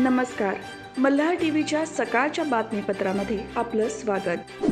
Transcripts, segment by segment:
नमस्कार. मल्हार टीव्हीच्या सकाळच्या बातमीपत्रामध्ये आपलं स्वागत.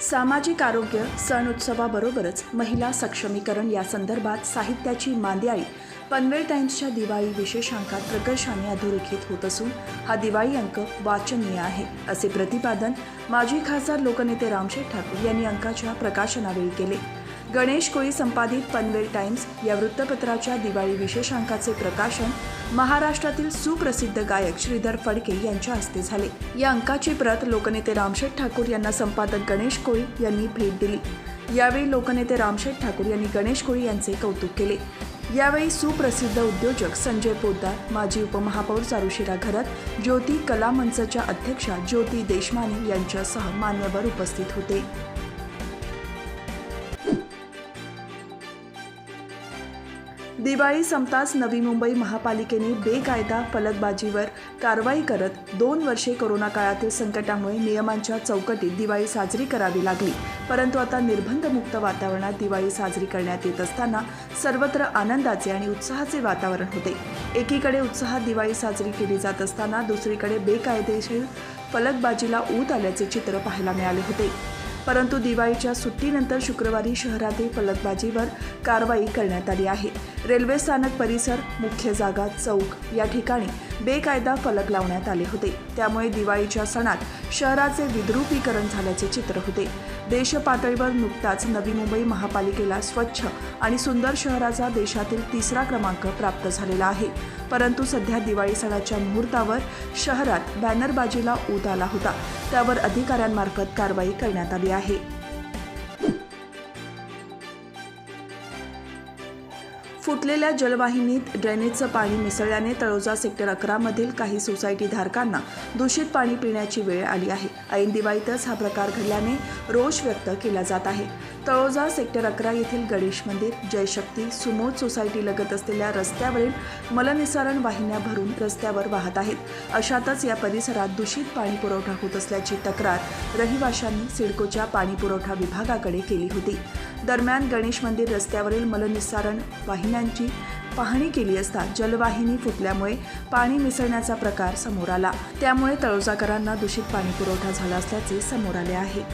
सामाजिक आरोग्य, सण उत्सवाबरोबरच महिला सक्षमीकरण या संदर्भात साहित्याची मांदियाळी पनवेल टाइम्सच्या दिवाळी विशेषांकात प्रकर्षाने अधोरेखित होत असून हा दिवाळी अंक वाचनीय आहे, असे प्रतिपादन माजी खासदार लोकनेते रामशेठ ठाकूर यांनी अंकाच्या प्रकाशनावेळी केले. गणेश कोळी संपादित पनवेल टाइम्स या वृत्तपत्राच्या दिवाळी विशेषांकाचे प्रकाशन महाराष्ट्रातील सुप्रसिद्ध गायक श्रीधर फडके यांच्या हस्ते झाले. या अंकाची प्रत लोकनेते रामशेठ ठाकूर यांना संपादक गणेश कोळी यांनी भेट दिली. यावेळी लोकनेते रामशेठ ठाकूर यांनी गणेश कोळी यांचे कौतुक केले. यावेळी सुप्रसिद्ध उद्योजक संजय पोद्दार, माजी उपमहापौर चारुशिरा घरत, ज्योती कला मंचच्या अध्यक्षा ज्योती देशमाने यांच्यासह मान्यवर उपस्थित होते. दिवाळी संपताच नवी मुंबई महापालिकेने बेकायदा फलकबाजीवर कारवाई करत 2 वर्षे कोरोना काळातील संकटामुळे नियमांच्या चौकटीत दिवाळी साजरी करावी लागली. परंतु आता निर्बंधमुक्त वातावरणात दिवाळी साजरी करण्यात येत असताना सर्वत्र आनंदाचे आणि उत्साहाचे वातावरण होते. एकीकडे उत्साहात दिवाळी साजरी केली जात असताना दुसरीकडे बेकायदेशीर फलकबाजीला ऊत आल्याचे चित्र पाहायला मिळाले होते. परंतु दिवाळीच्या सुट्टीनंतर शुक्रवारी शहरातील फलकबाजीवर कारवाई करण्यात आली आहे. रेल्वे स्थानक परिसर, मुख्य जागा, चौक या ठिकाणी बेकायदा फलक लावण्यात आले होते. त्यामुळे दिवाळीच्या सणात शहराचे विद्रुपीकरण झाल्याचे चित्र होते. देश पातळीवर नुकताच नवी मुंबई महापालिकेला स्वच्छ आणि सुंदर शहराचा देशातील 3रा क्रमांक प्राप्त झालेला आहे. परंतु सध्या दिवाळी सणाच्या मुहूर्तावर शहरात बॅनरबाजीला ऊत आला होता. त्यावर अधिकाऱ्यांमार्फत कारवाई करण्यात आली आहे. फुटलेल्या जलवाहिनीत ड्रेनेजचं पाणी मिसळल्याने तळोजा सेक्टर 11 मधील काही सोसायटी धारकांना दूषित पाणी पिण्याची वेळ आली आहे. ऐन दिवाळीतच हा प्रकार घडल्याने रोष व्यक्त केला जात आहे. तळोजा सेक्टर 11 येथील गणेश मंदिर, जयशक्ती, सुमोद सोसायटी लगत असलेल्या रस्त्यावरील मलनिस्सारण वाहिन्या भरून रस्त्यावर वाहत आहेत. अशातच या परिसरात दूषित पाणी पुरवठा होत असल्याची तक्रार रहिवाशांनी सिडकोच्या पाणी पुरवठा विभागाकडे केली होती. दरम्यान गणेश मंदिर रस्त्यावरील मलनिस्सारण वाहिन्यांची पाहणी केली असता जलवाहिनी फुटल्यामुळे पाणी मिसळण्याचा प्रकार समोर आला. त्यामुळे तळोजाकरांना दूषित पाणी पुरवठा झाला असल्याचे समोर आले आहे.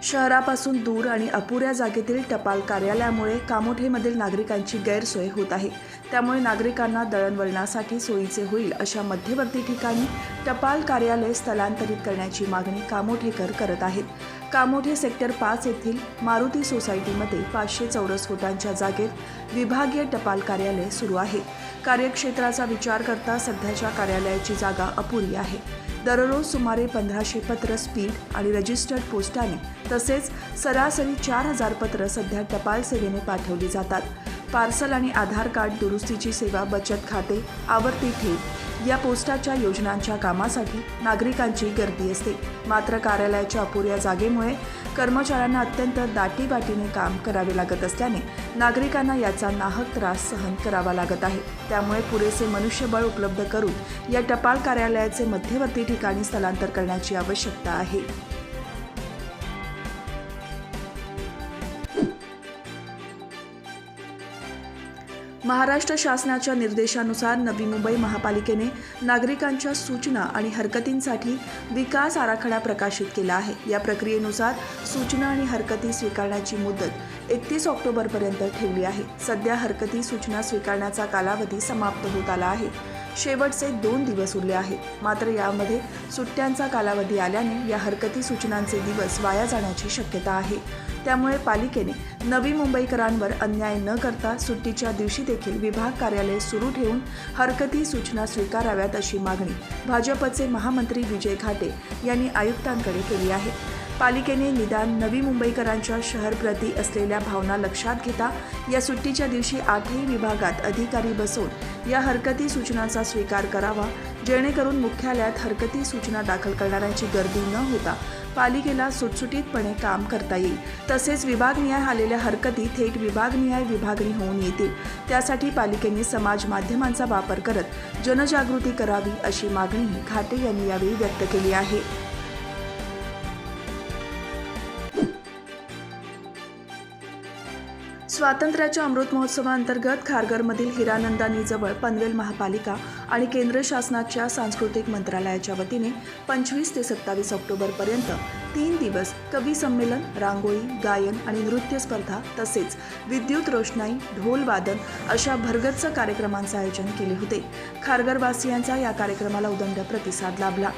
शहरापासून दूर आणि अपुऱ्या जागेतील टपाल कार्यालयामुळे कामोठेमधील नागरिकांची गैरसोय होत आहे. त्यामुळे नागरिकांना दळणवळणासाठी सोयीचे होईल अशा मध्यवर्ती ठिकाणी टपाल कार्यालय स्थलांतरित करण्याची मागणी कामोठेकर करत आहेत. कामोठे सेक्टर 5 येथील मारुती सोसायटीमध्ये 500 चौरस फुटांच्या जागेत विभागीय टपाल कार्यालय सुरू आहे. कार्यक्षेत्राचा विचार करता सध्याच्या कार्यालयाची जागा अपुरी आहे. दररोज सुमारे 1500 पत्र स्पीड आणि रजिस्टर्ड पोस्टाने तसेच सरासरी 4000 पत्र सध्या टपाल सेवेने पाठवली जातात. पार्सल आणि आधार कार्ड दुरुस्तीची सेवा, बचत खाते, आवर्ती ठेव या पोस्टाच्या योजनांच्या कामासाठी नागरिकांची गर्दी असते. मात्र कार्यालयाच्या अपुऱ्या जागेमुळे कर्मचाऱ्यांना अत्यंत दाटीवाटीने काम करावे लागत असल्याने नागरिकांना याचा नाहक त्रास सहन करावा लागत आहे. त्यामुळे पुरेसे मनुष्यबळ उपलब्ध करून या टपाल कार्यालयाचे मध्यवर्ती ठिकाणी स्थलांतर करण्याची आवश्यकता आहे. महाराष्ट्र शासनाच्या निर्देशानुसार नवी मुंबई महापालिकेने नागरिकांच्या सूचना आणि हरकतींसाठी विकास आराखडा प्रकाशित केला आहे. या प्रक्रियेनुसार सूचना आणि हरकती स्वीकारण्याची मुदत 31 ऑक्टोबरपर्यंत ठेवली आहे. सध्या हरकती सूचना स्वीकारण्याचा कालावधी समाप्त होत आला आहे. शेवटचे 2 दिवस उरले आहेत. मात्र यामध्ये सुट्ट्यांचा कालावधी आल्याने या हरकती सूचनांचे दिवस वाया जाण्याची शक्यता आहे. त्यामुळे पालिकेने नवी मुंबईकरांवर अन्याय न करता सुट्टीच्या दिवशी देखील विभाग कार्यालय सुरू ठेवून हरकती सूचना स्वीकाराव्यात अशी मागणी भाजपचे महामंत्री विजय घाटे यांनी आयुक्तांकडे केली आहे. पालिकेने निदान नवी मुंबईकरांच्या शहरप्रती असलेल्या भावना लक्षात घेता या सुट्टीच्या दिवशी 8ही विभागात अधिकारी बसवून या हरकती सूचनांचा स्वीकार करावा, जेणेकरून मुख्यालयात हरकती सूचना दाखल करणाऱ्यांची गर्दी न होता पालिकेला सुटसुटीतपणे काम करता येईल. तसेच विभागनिहाय आलेल्या हरकती थेट विभागनिहाय विभागणी होऊन येतील. त्यासाठी पालिकेने समाज माध्यमांचा वापर करत जनजागृती करावी अशी मागणीही घाटे यांनी यावेळी व्यक्त केली आहे. स्वातंत्र्याच्या अमृत महोत्सवाअंतर्गत खारघरमधील हिरानंदानीजवळ पनवेल महापालिका आणि केंद्र शासनाच्या सांस्कृतिक मंत्रालयाच्या वतीने 25 ते 27 ऑक्टोबरपर्यंत 3 दिवस कवी संमेलन, रांगोळी, गायन आणि नृत्य स्पर्धा तसेच विद्युत रोषणाई, ढोल वादन अशा भरगच्च कार्यक्रमांचे आयोजन केले होते. खारघरवासियांचा या कार्यक्रमाला उदंड प्रतिसाद लाभला.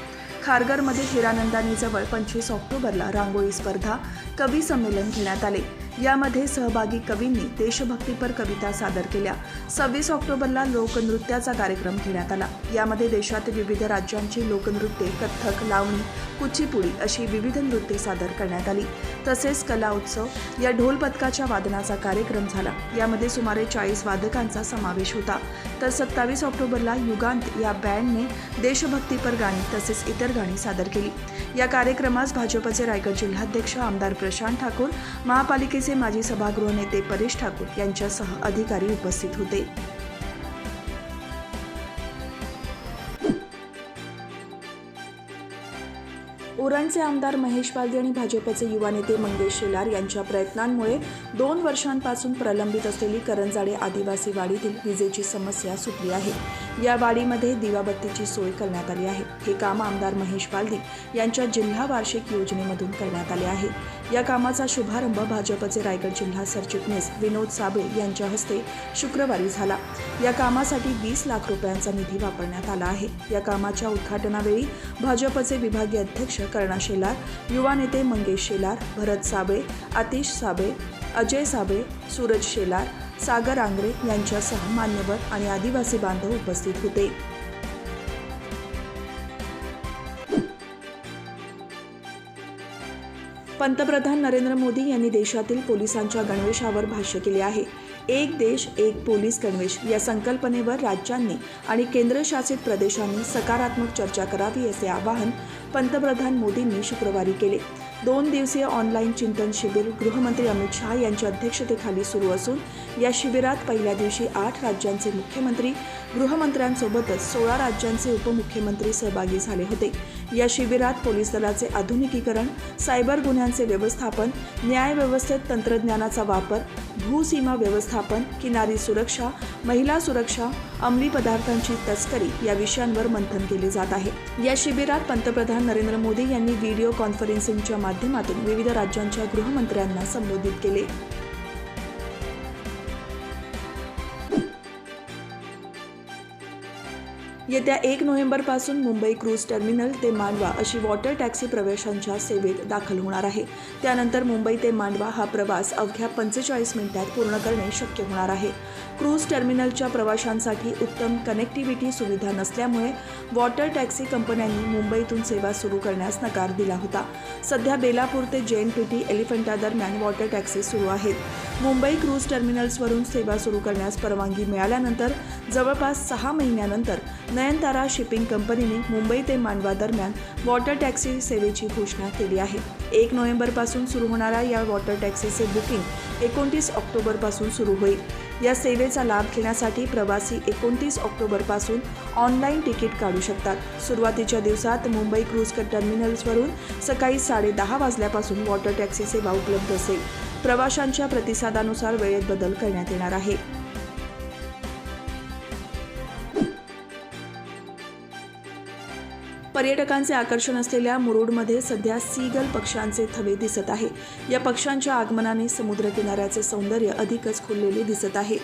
खारघरमध्ये हिरानंदानीजवळ 25 ऑक्टोबरला रांगोळी स्पर्धा, कवी संमेलन घेण्यात आले. यामध्ये सहभागी कवींनी देशभक्तीपर कविता सादर केल्या. 26 ऑक्टोबरला लोकनृत्याचा कार्यक्रम घेण्यात आला. यामध्ये देशातील विविध राज्यांची लोकनृत्ये, कथ्थक, लावणी, कुचिपुडी अशी विविध नृत्ये सादर करण्यात आली. तसेच कला उत्सव या ढोल पथकाच्या वादनाचा कार्यक्रम झाला. यामध्ये सुमारे 40 वादकांचा समावेश होता. तर 27 ऑक्टोबरला युगांत या बँडने देशभक्तीपर गाणी तसेच इतर गाणी सादर केली. या कार्यक्रमास भाजपचे रायगड जिल्हाध्यक्ष आमदार प्रशांत ठाकूर, महापालिकेचे माजी सभागृह नेते परेश ठाकूर यांच्यासह अधिकारी उपस्थित होते. उरणचे आमदार महेश बालदी आणि भाजपचे युवा नेते मंगेश शेलार यांच्या प्रयत्नांमुळे 2 वर्षांपासून प्रलंबित असलेली करंजाडे आदिवासी वाडीतील विजेची समस्या सुटली आहे. या वाडीमध्ये दिवाबत्तीची सोय करण्यात आली आहे. हे काम आमदार महेश बालदी यांच्या जिल्हा वार्षिक योजनेमधून करण्यात आले आहे. या कामाचा शुभारंभ भाजपचे रायगड जिल्हा सरचिटणीस विनोद साबळे यांच्या हस्ते शुक्रवारी झाला. या कामासाठी 20 लाख रुपयांचा निधी वापरण्यात आला आहे. या कामाच्या उद्घाटनावेळी भाजपचे विभागीय अध्यक्ष कर्णा शेलार, युवा नेते मंगेश शेलार, भरत साबळे, आतिश साबळे, अजय साबळे, सूरज शेलार, सागर आंग्रे यांच्यासह मान्यवर आणि आदिवासी बांधव उपस्थित होते. पंतप्रधान नरेंद्र मोदी यांनी देशातील पोलिसांच्या गणवेशावर भाष्य केले आहे. एक देश एक पोलीस गणवेश या संकल्पनेवर राज्यांनी आणि केंद्रशासित प्रदेशांनी सकारात्मक चर्चा करावी असे आवाहन पंतप्रधान मोदींनी शुक्रवारी केले. 2 दिवसीय ऑनलाईन चिंतन शिबिर गृहमंत्री अमित शहा यांच्या अध्यक्षतेखाली सुरू असून या शिबिरात पहिल्या दिवशी 8 राज्यांचे मुख्यमंत्री, गृहमंत्र्यांसोबतच 16 राज्यांचे उपमुख्यमंत्री सहभागी झाले होते. या शिबिरात पोलीस दलाचे आधुनिकीकरण, सायबर गुन्ह्यांचे व्यवस्थापन, न्यायव्यवस्थेत तंत्रज्ञानाचा वापर, भूसीमा व्यवस्थापन, किनारी सुरक्षा, महिला सुरक्षा, अंमली पदार्थांची तस्करी या विषयांवर मंथन केले जात आहे. या शिबिरात पंतप्रधान नरेंद्र मोदी यांनी व्हिडिओ कॉन्फरन्सिंगच्या माध्यमातून विविध राज्यांच्या गृहमंत्र्यांना संबोधित केले. येत्या 1 नोव्हेंबरपासून मुंबई क्रूज टर्मिनल ते मांडवा अशी वॉटर टॅक्सी प्रवाशांच्या सेवेत दाखल होणार आहे. त्यानंतर मुंबई ते मांडवा हा प्रवास अवघ्या 45 मिनिटात पूर्ण करणे शक्य होणार आहे. क्रूज टर्मिनलच्या प्रवाशांसाठी उत्तम कनेक्टिव्हिटी सुविधा नसल्यामुळे वॉटर टॅक्सी कंपन्यांनी मुंबईतून सेवा सुरू करण्यास नकार दिला होता. सध्या बेलापूर ते JNPT एलिफंटा दरम्यान वॉटर टॅक्सी सुरू आहेत. मुंबई क्रूज टर्मिनल्सवरून सेवा सुरू करण्यास परवानगी मिळाल्यानंतर जवळपास 6 महिन्यानंतर नयनतारा शिपिंग कंपनीने मुंबई ते मांडवा दरम्यान वॉटर टॅक्सी सेवेची घोषणा केली आहे. 1 नोव्हेंबरपासून सुरू होणाऱ्या या वॉटर टॅक्सीचे बुकिंग 29 ऑक्टोबरपासून सुरू होईल. या सेवेचा लाभ घेण्यासाठी प्रवासी 29 ऑक्टोबरपासून ऑनलाईन तिकीट काढू शकतात. सुरुवातीच्या दिवसात मुंबई क्रूज टर्मिनल्सवरून सकाळी 10:30 वाजल्यापासून वॉटर टॅक्सी सेवा उपलब्ध असेल. प्रवाशांच्या प्रतिसादानुसार वेळेत बदल करण्यात येणार आहे. पर्यटकांचे आकर्षण असलेल्या मुरुडमध्ये सध्या सीगल पक्ष्यांचे थवे दिसत आहे. या पक्ष्यांच्या आगमनाने समुद्रकिनाऱ्याचे सौंदर्य अधिकच खुललेले दिसत आहे.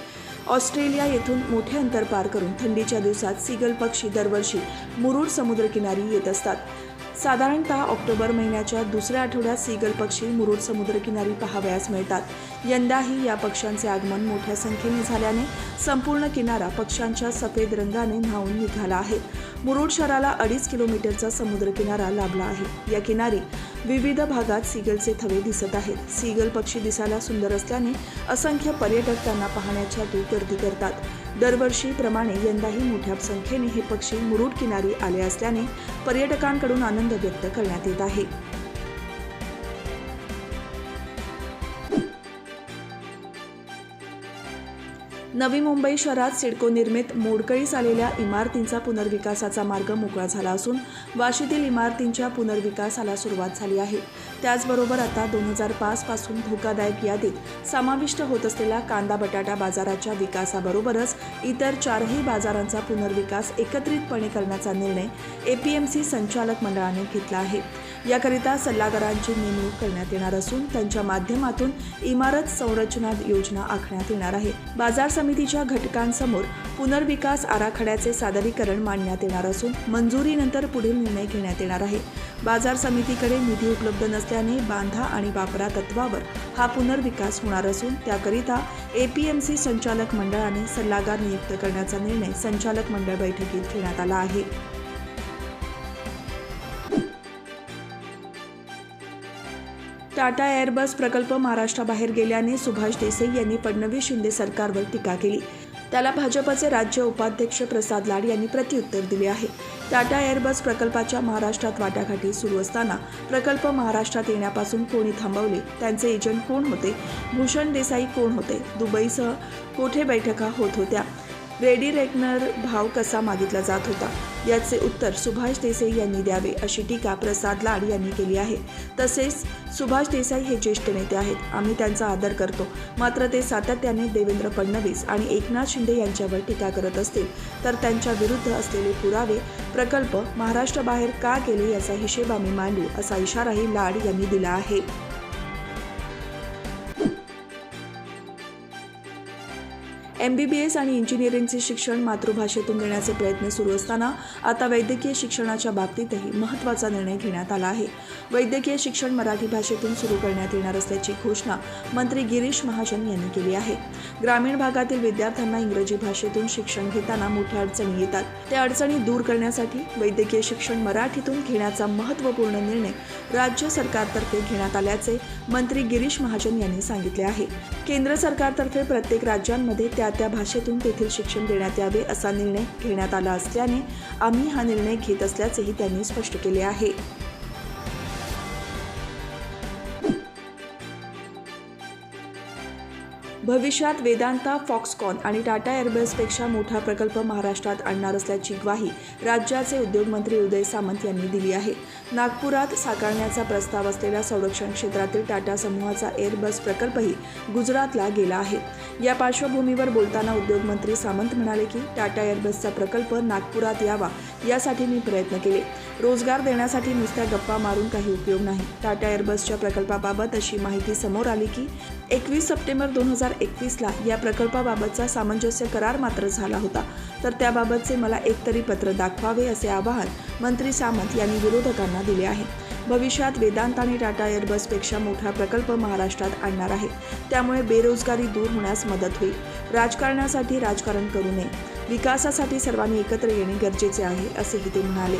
ऑस्ट्रेलिया येथून मोठे अंतर पार करून थंडीच्या दिवसात सीगल पक्षी दरवर्षी मुरुड समुद्रकिनारी येत असतात. साधारणतः ऑक्टोबर महिन्याच्या दुसऱ्या आठवड्यात सीगल पक्षी मुरुड समुद्रकिनारी पाहावयास मिळतात. यंदाही या पक्ष्यांचे आगमन मोठ्या संख्येने झाल्याने संपूर्ण किनारा पक्ष्यांच्या सफेद रंगाने न्हाऊन निघाला आहे. मुरुड शहराला 2.5 किलोमीटरचा समुद्रकिनारा लाभला आहे. या किनारी विविध भागात सीगलचे थवे दिसत आहेत. सीगल पक्षी दिसायला सुंदर असल्याने असंख्य पर्यटक त्यांना पाहण्यासाठी गर्दी करतात. दरवर्षीप्रमाणे यंदाही मोठ्या संख्येने हे पक्षी मुरुड किनारी आले असल्याने पर्यटकांकडून आनंद व्यक्त करण्यात येत आहे. नवी मुंबई शहरात सिडको निर्मित मोडकळीस आलेल्या इमारतींचा पुनर्विकासाचा मार्ग मोकळा झाला असून वाशीतील इमारतींच्या पुनर्विकासाला सुरुवात झाली आहे। त्याचबरोबर आता 2005 पासून धोकादायक यादीत समाविष्ट होत असलेल्या कांदा बटाटा बाजाराच्या विकासाबरोबरच इतर 4ही बाजारांचा पुनर्विकास एकत्रितपणे करण्याचा निर्णय एपीएमसी संचालक मंडळाने घेतला आहे। याकरिता सल्लागारांची नेमणूक करण्यात येणार असून त्यांच्या माध्यमातून इमारत संरचना योजना आखण्यात येणार आहे। बाजार समितीच्या घटकांसमोर पुनर्विकास आराखड्याचे सादरीकरण मांडण्यात येणार असून मंजुरीनंतर पुढील निर्णय घेण्यात येणार आहे। बाजार समितीकडे निधी उपलब्ध नसल्याने बांधा आणि वापरा तत्वावर हा पुनर्विकास होणार असून त्याकरिता एपीएमसी संचालक मंडळाने सल्लागार नियुक्त करण्याचा निर्णय संचालक मंडळ बैठकीत घेण्यात आला आहे। टाटा एअरबस प्रकल्प महाराष्ट्राबाहेर गेल्याने सुभाष देसाई यांनी फडणवीस शिंदे सरकारवर टीका केली। त्याला भाजपचे राज्य उपाध्यक्ष प्रसाद लाड यांनी प्रत्युत्तर दिले आहे। टाटा एअरबस प्रकल्पाच्या महाराष्ट्रात वाटाघाटी सुरू असताना प्रकल्प महाराष्ट्रात येण्यापासून कोणी थांबवले, त्यांचे एजंट कोण होते, भूषण देसाई कोण होते, दुबईसह कोठे बैठका होत होत्या, रेडी रेकनर भाव कसा मागितला जात होता, याचे उत्तर सुभाष देसाई यांनी द्यावे अशी टीका प्रसाद लाड यांनी केली आहे। तसेच सुभाष देसाई हे ज्येष्ठ नेते आहेत, आम्ही त्यांचा आदर करतो, मात्र ते सातत्याने देवेंद्र फडणवीस आणि एकनाथ शिंदे यांच्यावर टीका करत असतील तर त्यांच्या विरुद्ध असलेले पुरावे प्रकल्प महाराष्ट्राबाहेर का गेले याचा हिशेब आम्ही मांडू असा इशाराही लाड यांनी दिला आहे। MBBS आणि इंजिनिअरिंगचे शिक्षण मातृभाषेतून देण्याचे प्रयत्न सुरू असताना आता वैद्यकीय शिक्षणाच्या बाबतीतही महत्त्वाचा निर्णय घेण्यात आला आहे। वैद्यकीय शिक्षण मराठी भाषेतून सुरू करण्यात येणार असल्याची घोषणा मंत्री गिरीश महाजन यांनी केली आहे। ग्रामीण भागातील विद्यार्थ्यांना इंग्रजी भाषेतून शिक्षण घेताना मोठ्या अडचणी येतात, त्या अडचणी दूर करण्यासाठी वैद्यकीय शिक्षण मराठीतून घेण्याचा महत्त्वपूर्ण निर्णय राज्य सरकारतर्फे घेण्यात आल्याचे मंत्री गिरीश महाजन यांनी सांगितले आहे। केंद्र सरकारतर्फे प्रत्येक राज्यांमध्ये त्या भाषेतून तेथील शिक्षण देण्यात यावे असा निर्णय घेण्यात आला असल्याने आम्ही हा निर्णय घेत असल्याचेही त्यांनी स्पष्ट केले आहे। भविष्यात वेदांता, फॉक्सकॉन आणि टाटा एअरबसपेक्षा मोठा प्रकल्प महाराष्ट्रात आणणार असल्याची ग्वाही राज्याचे उद्योगमंत्री उदय सामंत यांनी दिली आहे। नागपुरात साकारण्याचा प्रस्ताव असलेल्या संरक्षण क्षेत्रातील टाटा समूहाचा एअरबस प्रकल्पही गुजरातला गेला आहे। या पार्श्वभूमीवर बोलताना उद्योगमंत्री सामंत म्हणाले की टाटा एअरबसचा प्रकल्प नागपुरात यावा यासाठी मी प्रयत्न केले। रोजगार देण्यासाठी नुसत्या गप्पा मारून काही उपयोग नाही। टाटा एअरबसच्या प्रकल्पाबाबत अशी माहिती समोर आली की 21 सप्टेंबर 2021ला या प्रकल्पाबाबतचा सामंजस्य करार मात्र झाला होता, तर त्याबाबतचे मला एकतरी पत्र दाखवावे असे आवाहन मंत्री सामंत यांनी विरोधकांना दिले आहे। भविष्यात वेदांत आणि टाटा एअरबसपेक्षा मोठा प्रकल्प महाराष्ट्रात आणणार आहे, त्यामुळे बेरोजगारी दूर होण्यास मदत होईल। राजकारणासाठी राजकारण करू नये, विकासासाठी सर्वांनी एकत्र येणे गरजेचे आहे असेही ते म्हणाले।